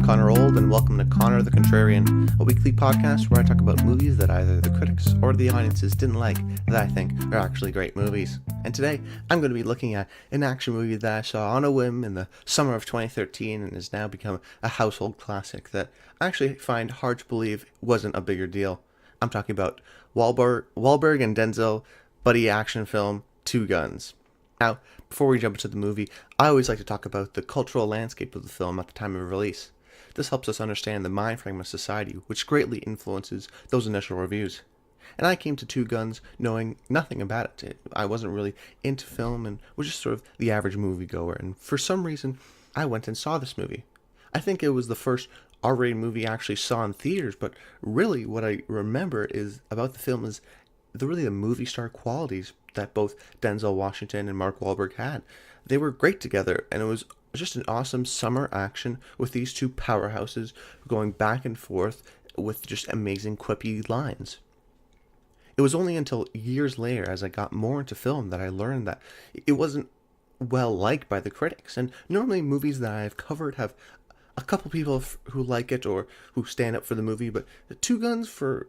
Connor Old, and welcome to Connor the Contrarian, a weekly podcast where I talk about movies that either the critics or the audiences didn't like that I think are actually great movies. And today, I'm going to be looking at an action movie that I saw on a whim in the summer of 2013 and has now become a household classic that I actually find hard to believe wasn't a bigger deal. I'm talking about Wahlberg and Denzel buddy action film, Two Guns. Now, before we jump into the movie, I always like to talk about the cultural landscape of the film at the time of release. This helps us understand the mind frame of society, which greatly influences those initial reviews. And I came to Two Guns knowing nothing about it. I wasn't really into film and was just sort of the average moviegoer, and for some reason, I went and saw this movie. I think it was the first R-rated movie I actually saw in theaters, but really what I remember is about the film is the movie star qualities that both Denzel Washington and Mark Wahlberg had. They were great together, and it was just an awesome summer action with these two powerhouses going back and forth with just amazing quippy lines. It was only until years later, as I got more into film, that I learned that it wasn't well liked by the critics. And normally movies that I've covered have a couple people who like it or who stand up for the movie, but the Two Guns, from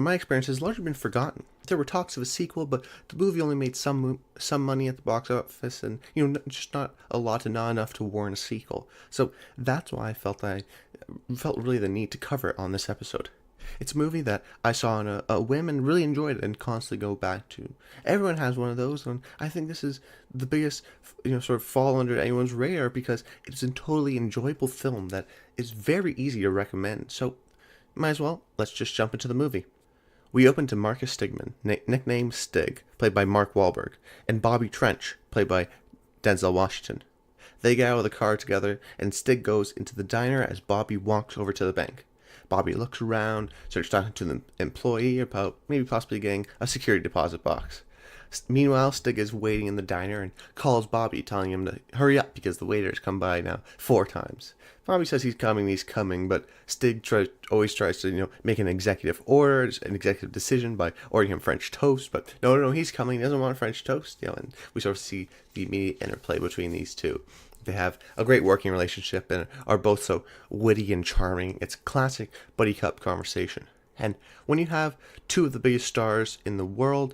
my experience, has largely been forgotten. There were talks of a sequel, but the movie only made some money at the box office, and just not a lot and not enough to warrant a sequel. So that's why I felt really the need to cover it on this episode. It's a movie that I saw on a whim and really enjoyed and constantly go back to. Everyone has one of those, and I think this is the biggest, sort of fall under anyone's radar because it's a totally enjoyable film that is very easy to recommend. So, might as well, let's just jump into the movie. We open to Marcus Stigman, nicknamed Stig, played by Mark Wahlberg, and Bobby Trench, played by Denzel Washington. They get out of the car together, and Stig goes into the diner as Bobby walks over to the bank. Bobby looks around, starts talking to the employee about maybe possibly getting a security deposit box. Meanwhile, Stig is waiting in the diner and calls Bobby, telling him to hurry up because the waiter's come by now 4 times. Bobby says he's coming, but Stig always tries to, make an executive order, an executive decision by ordering him French toast, but no, he's coming, he doesn't want French toast, and we sort of see the immediate interplay between these two. They have a great working relationship and are both so witty and charming. It's classic buddy cop conversation. And when you have two of the biggest stars in the world,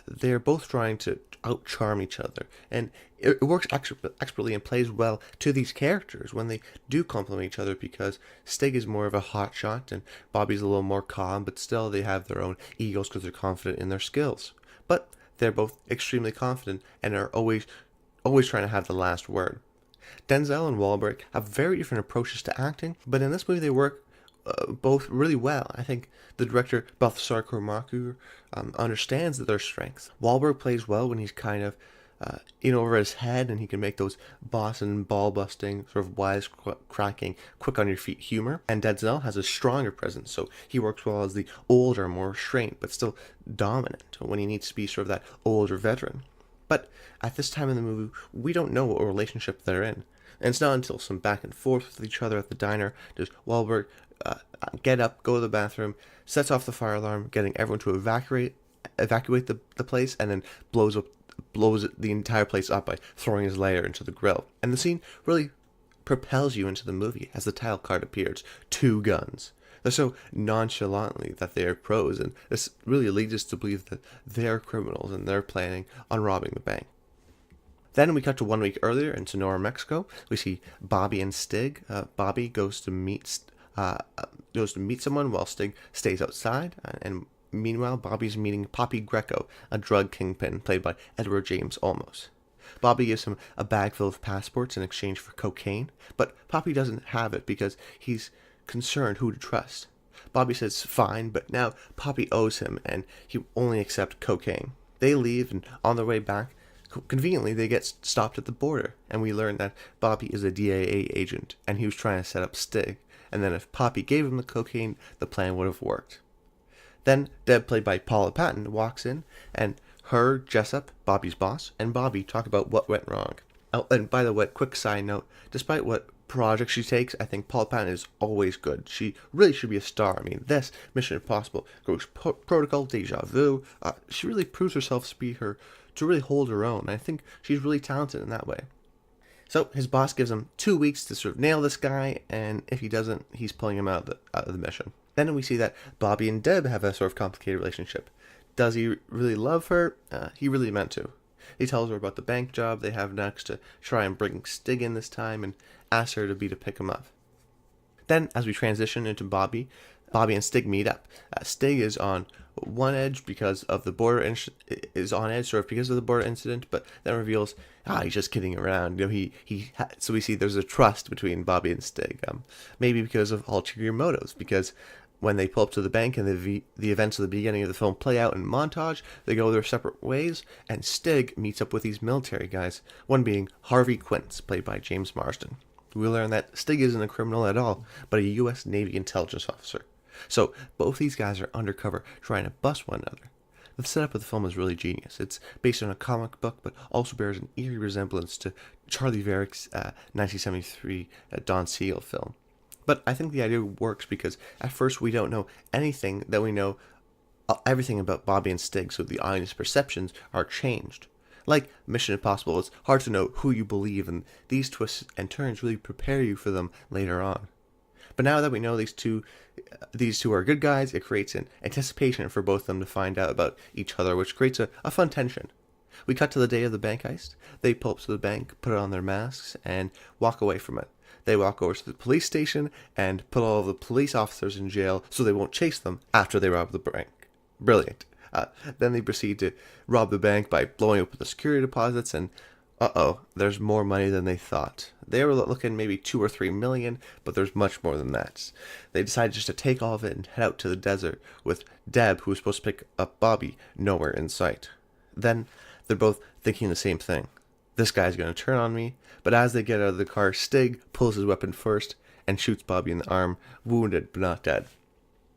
they're both trying to out-charm each other. And it works expertly and plays well to these characters when they do complement each other, because Stig is more of a hotshot and Bobby's a little more calm, but still they have their own egos because they're confident in their skills. But they're both extremely confident and are always trying to have the last word. Denzel and Wahlberg have very different approaches to acting, but in this movie they work both really well. I think the director, Balthasar Kormákur, understands their strengths. Wahlberg plays well when he's kind of in over his head, and he can make those boss and ball-busting, sort of wise-cracking, quick-on-your-feet humor. And Denzel has a stronger presence, so he works well as the older, more restrained, but still dominant when he needs to be sort of that older veteran. But at this time in the movie, we don't know what relationship they're in. And it's not until some back and forth with each other at the diner does Wahlberg get up, go to the bathroom, sets off the fire alarm, getting everyone to evacuate the place, and then blows the entire place up by throwing his lighter into the grill. And the scene really propels you into the movie as the title card appears, Two Guns. They're so nonchalantly that they are pros, and this really leads us to believe that they're criminals and they're planning on robbing the bank. Then we cut to 1 week earlier in Sonora, Mexico. We see Bobby and Stig. Bobby goes to meet someone while Stig stays outside, and meanwhile Bobby's meeting Poppy Greco, a drug kingpin played by Edward James Olmos. Bobby gives him a bag full of passports in exchange for cocaine, but Poppy doesn't have it because he's concerned who to trust. Bobby says fine, but now Poppy owes him and he only accepts cocaine. They leave, and on their way back, conveniently they get stopped at the border, and we learn that Bobby is a DIA agent and he was trying to set up Stig, and then if Poppy gave him the cocaine, the plan would have worked. Then Deb, played by Paula Patton, walks in, and her, Jessup, Bobby's boss, and Bobby talk about what went wrong. Oh, and by the way, quick side note, despite what project she takes, I think Paula Patton is always good. She really should be a star. I mean, this, Mission Impossible, Ghost Protocol, Deja Vu, she really proves herself to really hold her own. I think she's really talented in that way. So his boss gives him 2 weeks to sort of nail this guy, and if he doesn't, he's pulling him out of the mission. Then we see that Bobby and Deb have a sort of complicated relationship. Does he really love her? He really meant to. He tells her about the bank job they have next to try and bring Stig in this time and asks her to pick him up. Then, as we transition into Bobby and Stig meet up. Stig is on one edge because of the border because of the border incident, but then reveals he's just kidding around. So we see there's a trust between Bobby and Stig. Maybe because of ulterior motives, because when they pull up to the bank and the events of the beginning of the film play out in montage, they go their separate ways, and Stig meets up with these military guys, one being Harvey Quince, played by James Marsden. We learn that Stig isn't a criminal at all, but a U.S. Navy intelligence officer. So both these guys are undercover trying to bust one another. The setup of the film is really genius. It's based on a comic book, but also bears an eerie resemblance to Charlie Varick's 1973 Don Siegel film. But I think the idea works because at first we don't know anything that we know everything about Bobby and Stig, so the audience perceptions are changed. Like Mission Impossible, it's hard to know who you believe, and these twists and turns really prepare you for them later on. But now that we know these two are good guys, it creates an anticipation for both of them to find out about each other, which creates a fun tension. We cut to the day of the bank heist. They pull up to the bank, put on their masks, and walk away from it. They walk over to the police station and put all of the police officers in jail so they won't chase them after they rob the bank. Brilliant. Then they proceed to rob the bank by blowing open the security deposits, and there's more money than they thought. They were looking maybe 2 or 3 million, but there's much more than that. They decided just to take all of it and head out to the desert with Deb, who was supposed to pick up Bobby, nowhere in sight. Then they're both thinking the same thing. This guy's going to turn on me, but as they get out of the car, Stig pulls his weapon first and shoots Bobby in the arm, wounded but not dead.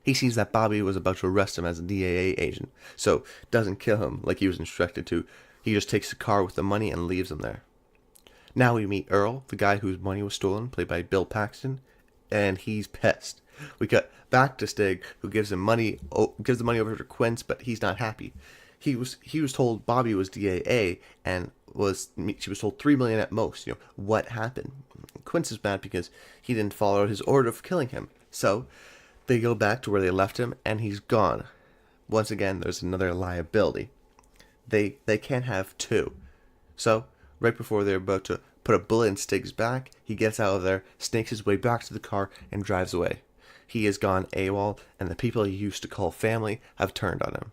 He sees that Bobby was about to arrest him as a DAA agent, so doesn't kill him like he was instructed to. He just takes the car with the money and leaves him there. Now we meet Earl, the guy whose money was stolen, played by Bill Paxton, and he's pissed. We cut back to Stig, who gives the money over to Quince, but he's not happy. He was told Bobby was DAA, and she was told 3 million at most. What happened? Quince is mad because he didn't follow out his order of killing him. So they go back to where they left him, and he's gone. Once again, there's another liability. They can't have two. So, right before they're about to put a bullet in Stig's back, he gets out of there, snakes his way back to the car, and drives away. He has gone AWOL, and the people he used to call family have turned on him.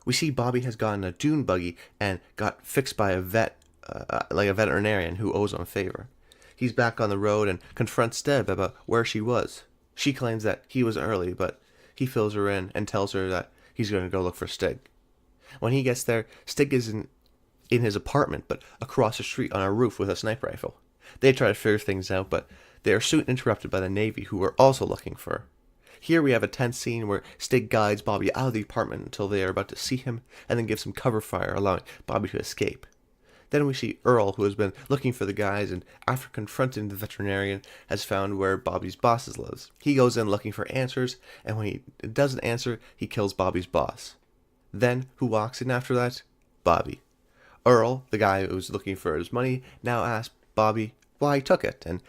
We see Bobby has gotten a dune buggy and got fixed by a veterinarian who owes him a favor. He's back on the road and confronts Deb about where she was. She claims that he was early, but he fills her in and tells her that he's going to go look for Stig. When he gets there, Stig is in his apartment, but across the street on a roof with a sniper rifle. They try to figure things out, but they are soon interrupted by the Navy, who are also looking for her. Here we have a tense scene where Stig guides Bobby out of the apartment until they are about to see him, and then gives him cover fire, allowing Bobby to escape. Then we see Earl, who has been looking for the guys, and after confronting the veterinarian, has found where Bobby's boss lives. He goes in looking for answers, and when he doesn't answer, he kills Bobby's boss. Then, who walks in after that? Bobby. Earl, the guy who was looking for his money, now asks Bobby why he took it, and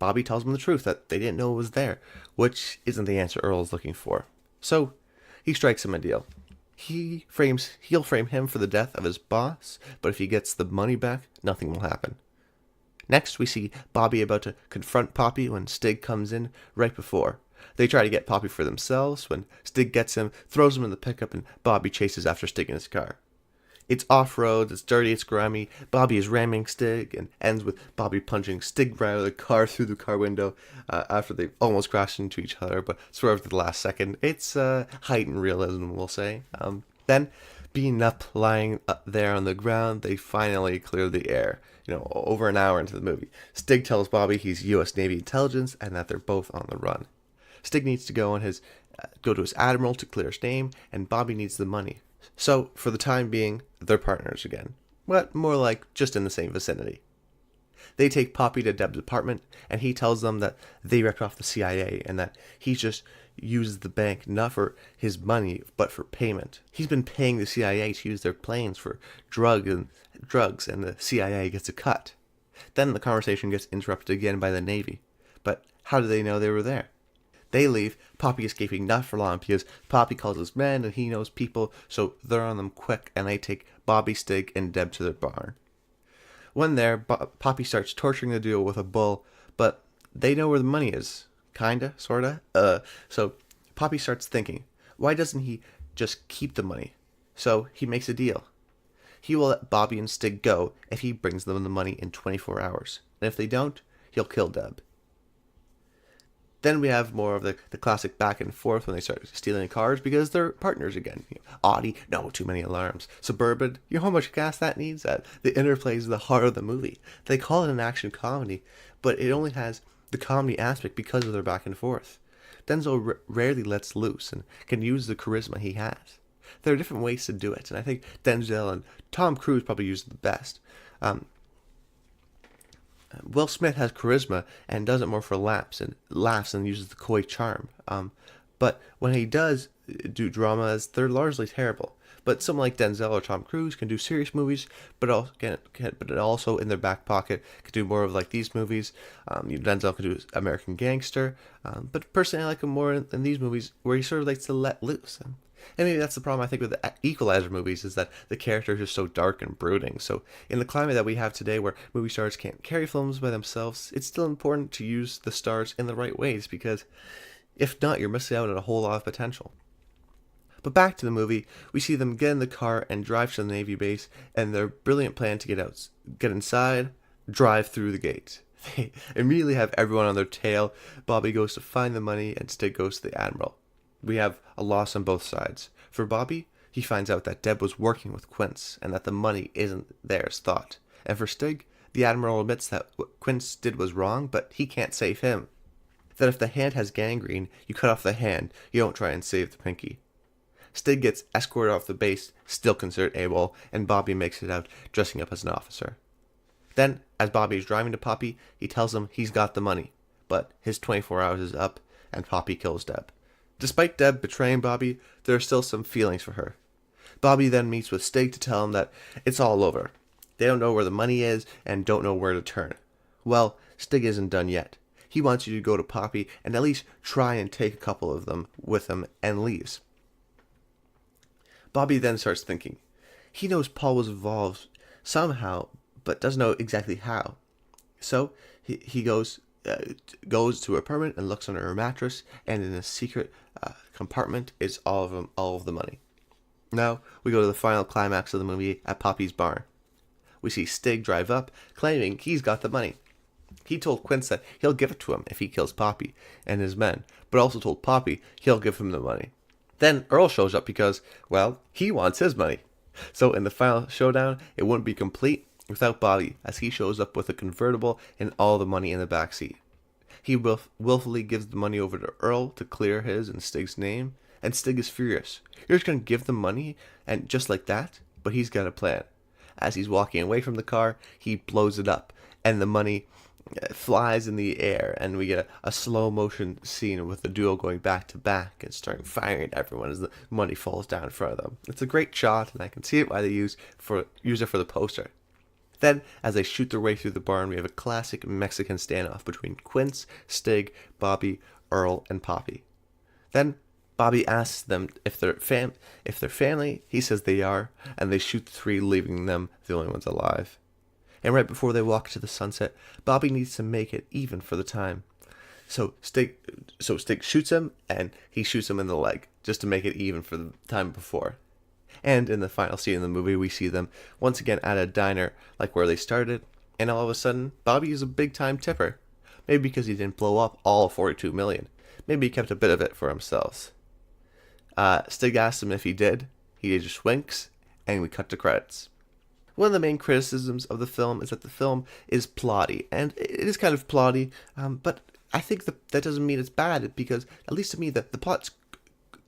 Bobby tells him the truth, that they didn't know it was there, which isn't the answer Earl is looking for. So, he strikes him a deal. He'll frame him for the death of his boss, but if he gets the money back, nothing will happen. Next, we see Bobby about to confront Poppy when Stig comes in right before. They try to get Poppy for themselves. When Stig gets him, throws him in the pickup, and Bobby chases after Stig in his car. It's off-road, it's dirty, it's grimy. Bobby is ramming Stig, and ends with Bobby punching Stig right out of the car through the car window after they almost crashed into each other, but swerved at the last second. It's heightened realism, we'll say. Then, being up, lying up there on the ground, they finally clear the air. Over an hour into the movie. Stig tells Bobby he's U.S. Navy intelligence and that they're both on the run. Stig needs to go to his admiral to clear his name, and Bobby needs the money. So, for the time being, they're partners again. But more like just in the same vicinity. They take Poppy to Deb's apartment, and he tells them that they ripped off the CIA, and that he just uses the bank not for his money, but for payment. He's been paying the CIA to use their planes for drugs, and the CIA gets a cut. Then the conversation gets interrupted again by the Navy. But how do they know they were there? They leave, Poppy escaping not for long because Poppy calls his men and he knows people, so they're on them quick and they take Bobby, Stig, and Deb to their barn. When there, Poppy starts torturing the duo with a bull, but they know where the money is. Kinda, sorta. So Poppy starts thinking, why doesn't he just keep the money? So he makes a deal. He will let Bobby and Stig go if he brings them the money in 24 hours. And if they don't, he'll kill Deb. Then we have more of the classic back and forth when they start stealing cars because they're partners again. Audi, no, too many alarms. Suburban, you know how much gas that needs? The interplay is the heart of the movie. They call it an action comedy, but it only has the comedy aspect because of their back and forth. Denzel rarely lets loose and can use the charisma he has. There are different ways to do it, and I think Denzel and Tom Cruise probably use it the best. Will Smith has charisma and does it more for laughs and uses the coy charm. But when he does do dramas, they're largely terrible. But someone like Denzel or Tom Cruise can do serious movies, but also in their back pocket can do more of like these movies. Denzel can do American Gangster, but personally I like him more in these movies where he sort of likes to let loose. And maybe that's the problem I think with the Equalizer movies is that the characters are so dark and brooding. So in the climate that we have today where movie stars can't carry films by themselves, it's still important to use the stars in the right ways because if not, you're missing out on a whole lot of potential. But back to the movie, we see them get in the car and drive to the Navy base and their brilliant plan to get inside, drive through the gate. They immediately have everyone on their tail. Bobby goes to find the money and Stig goes to the Admiral. We have a loss on both sides. For Bobby, he finds out that Deb was working with Quince and that the money isn't there as thought. And for Stig, the Admiral admits that what Quince did was wrong, but he can't save him. That if the hand has gangrene, you cut off the hand, you don't try and save the pinky. Stig gets escorted off the base, still considered AWOL, and Bobby makes it out dressing up as an officer. Then, as Bobby is driving to Poppy, he tells him he's got the money, but his 24 hours is up, and Poppy kills Deb. Despite Deb betraying Bobby, there are still some feelings for her. Bobby then meets with Stig to tell him that it's all over. They don't know where the money is and don't know where to turn. Well, Stig isn't done yet. He wants you to go to Poppy and at least try and take a couple of them with him and leaves. Bobby then starts thinking. He knows Paul was involved somehow, but doesn't know exactly how. So he goes to her apartment and looks under her mattress, and in a secret compartment is all of the money. Now we go to the final climax of the movie at Poppy's barn. We see Stig drive up, claiming he's got the money. He told Quince that he'll give it to him if he kills Poppy and his men, but also told Poppy he'll give him the money. Then Earl shows up because, well, he wants his money. So in the final showdown, it wouldn't be complete without Bobby, as he shows up with a convertible and all the money in the backseat. He willfully gives the money over to Earl to clear his and Stig's name, and Stig is furious. You're just going to give the money, and just like that? But he's got a plan. As he's walking away from the car, he blows it up, and the money flies in the air, and we get a slow motion scene with the duo going back to back and starting firing at everyone as the money falls down in front of them. It's a great shot, and I can see it why they use it for the poster. Then, as they shoot their way through the barn, we have a classic Mexican standoff between Quince, Stig, Bobby, Earl, and Poppy. Then, Bobby asks them if they're family. He says they are, and they shoot the three, leaving them the only ones alive. And right before they walk to the sunset, Bobby needs to make it even for the time. So Stig shoots him, and he shoots him in the leg, just to make it even for the time before. And in the final scene of the movie, we see them once again at a diner, like where they started, and all of a sudden, Bobby is a big-time tipper. Maybe because he didn't blow up all $42 million. Maybe he kept a bit of it for himself. Stig asks him if he did. He just winks, and we cut to credits. One of the main criticisms of the film is that the film is plotty, and it is kind of plotty, but I think that doesn't mean it's bad, because, at least to me, the plot's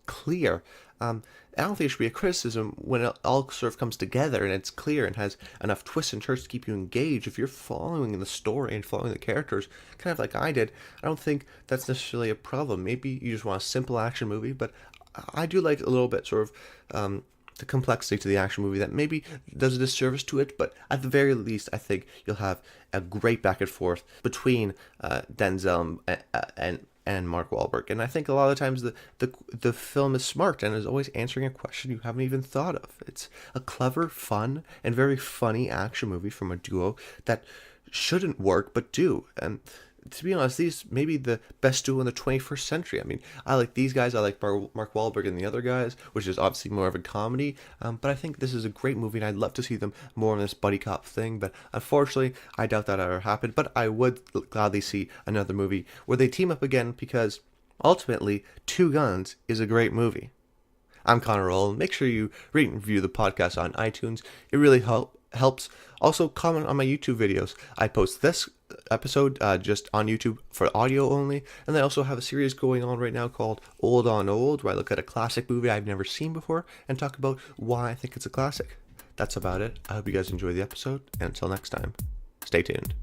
clear. I don't think it should be a criticism when it all sort of comes together and it's clear and has enough twists and turns to keep you engaged. If you're following the story and following the characters, kind of like I did, I don't think that's necessarily a problem. Maybe you just want a simple action movie, but I do like a little bit sort of the complexity to the action movie that maybe does a disservice to it, but at the very least, I think you'll have a great back and forth between Denzel and Mark Wahlberg. And I think a lot of times the film is smart and is always answering a question you haven't even thought of. It's a clever, fun, and very funny action movie from a duo that shouldn't work but do. And to be honest, these may be the best duo in the 21st century. I mean, I like these guys. I like Mark Wahlberg and the other guys, which is obviously more of a comedy. But I think this is a great movie, and I'd love to see them more on this buddy cop thing. But unfortunately, I doubt that ever happened. But I would gladly see another movie where they team up again, because ultimately, Two Guns is a great movie. I'm Connor Roll. Make sure you rate and review the podcast on iTunes. It really helps. Also, comment on my YouTube videos. I post this episode just on YouTube for audio only, and I also have a series going on right now called Old on Old, where I look at a classic movie I've never seen before and talk about why I think it's a classic. That's about it. I hope you guys enjoy the episode, and until next time, stay tuned.